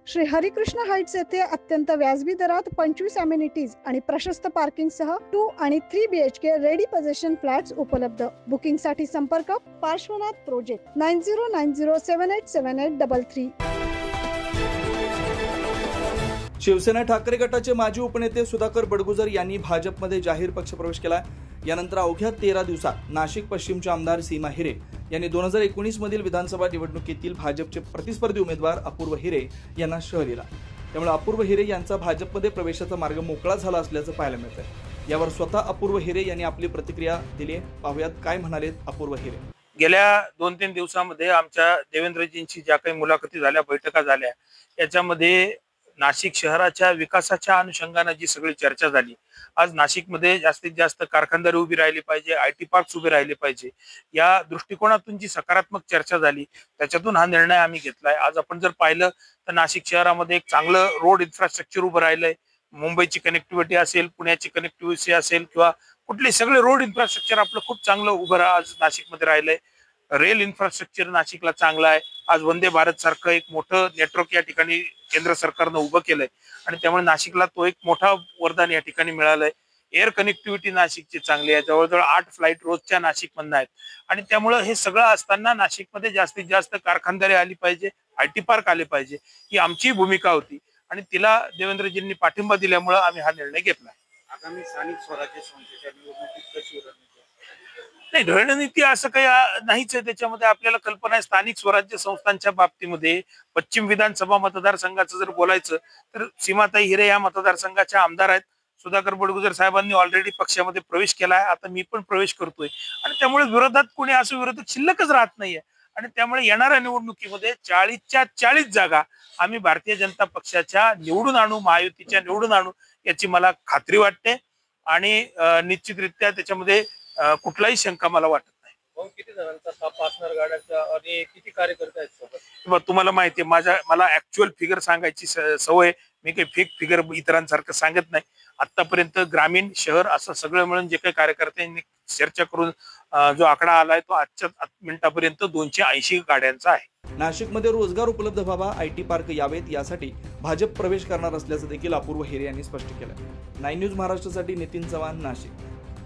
Shri Harikrishna Heights येथे अत्यंत व्याजबी दरात 25 अमेनिटीज आणि प्रशस्त पार्किंग सह 2 आणि 3 BHK रेडी पोझिशन फ्लॅट्स उपलब्ध। बुकिंग साठी संपर्क पार्श्वनाथ प्रोजेक्ट 9090787833। शिवसेना ठाकरे गटाचे माजी उपनेते सुधाकर बडगुजर यांनी भाजपमध्ये जाहीर पक्षप्रवेश केला। यानंतर अवघ्या 13 दिवसात नाशिक पश्चिमचे आमदार सीमा हिरे यांनी 2019 मधील विधानसभा निवडणुकीतील भाजपचे प्रतिस्पर्धी उमेदवार अपूर्व हिरे यांना शह दिला। त्यामुळे अपूर्व हिरे यांचा भाजपमध्ये प्रवेशाचा मार्ग मोकळा झाला असल्याचं पाहायला मिळतंय। यावर स्वतः अपूर्व हिरे यांनी आपली प्रतिक्रिया दिली आहे। पाहूयात काय म्हणालेत अपूर्व हिरे। गेल्या 2-3 दिवसांमध्ये आमच्या देवेंद्रजींची ज्या काही मुलाखती झाल्या, बैठका झाल्या, याच्यामध्ये नाशिक शहराच्या विकासाच्या अनुषंगाने जी सगळी चर्चा झाली। आज नाशिकमध्ये जास्तीत जास्त कारखानदारी उभी राहिली पाहिजे, IT पार्क्स उभे राहिले पाहिजे, या दृष्टिकोनातून जी सकारात्मक चर्चा झाली त्याच्यातून हा निर्णय आम्ही घेतलाय। आज आपण जर पाहिलं तर नाशिक शहरामध्ये एक चांगलं रोड इन्फ्रास्ट्रक्चर उभं राहिलंय। मुंबईची कनेक्टिव्हिटी असेल, पुण्याची कनेक्टिव्हिटी असेल किंवा कुठले सगळे रोड इन्फ्रास्ट्रक्चर आपलं खूप चांगलं उभं आज नाशिकमध्ये राहिलंय। रेल इन्फ्रास्ट्रक्चर नाशिकला चांगलं आहे। आज वंदे भारत सारखं एक मोठं नेटवर्क या ठिकाणी केंद्र सरकारनं उभं केलंय आणि त्यामुळे नाशिकला तो एक मोठा वरदान या ठिकाणी मिळालंय। एअर कनेक्टिव्हिटी नाशिकची चांगली आहे, जवळजवळ 8 फ्लाईट रोजच्या नाशिकमधून आहेत आणि त्यामुळे हे सगळं असताना नाशिकमध्ये जास्तीत जास्त कारखानदारी आली पाहिजे, IT पार्क आले पाहिजे, ही आमची भूमिका होती आणि तिला देवेंद्रजींनी पाठिंबा दिल्यामुळे आम्ही हा निर्णय घेतला। आगामी स्थानिक स्वराज्य संस्थेच्या निवडणुकीत कशी नाही, रणनीती असं काही नाहीच आहे त्याच्यामध्ये। आपल्याला कल्पना आहे स्थानिक स्वराज्य संस्थांच्या बाबतीमध्ये पश्चिम विधानसभा मतदारसंघाचं जर बोलायचं तर सीमाताई हिरे या मतदारसंघाच्या आमदार आहेत। सुधाकर बडगुजर साहेबांनी ऑलरेडी पक्षामध्ये प्रवेश केलाय, आता मी पण प्रवेश करतोय आणि त्यामुळे विरोधात कोणी असं विरोधक शिल्लकच राहत नाहीये आणि त्यामुळे येणाऱ्या निवडणुकीमध्ये 40च्या 40 जागा आम्ही भारतीय जनता पक्षाच्या निवडून आणू, महायुतीच्या निवडून आणू याची मला खात्री वाटते आणि निश्चितरित्या त्याच्यामध्ये कुठलाही शंका मला वाटत नाही। किती जणांचा ताप असणार गाड्याचा आणि किती कार्यकर्ते आहेत सोबत? तुम्हाला माहिती आहे मला ऍक्च्युअल फिगर सांगायची सवय, मी काही फेक फिगर इतरांसारखं सांगत नाही। आतापर्यंत ग्रामीण शहर असं सगळं मिळून जे काही कार्यकर्त्यांनी चर्चा करून जो आकडा आलाय तो आजच्या मिनिटापर्यंत 280 गाड्यांचा आहे। नाशिकमध्ये रोजगार उपलब्ध व्हावा, IT पार्क यावेत यासाठी भाजप प्रवेश करणार असल्याचं देखील अपूर्व हिरे यांनी स्पष्ट केलं। 9 न्यूज महाराष्ट्रासाठी नितीन चव्हाण, नाशिक।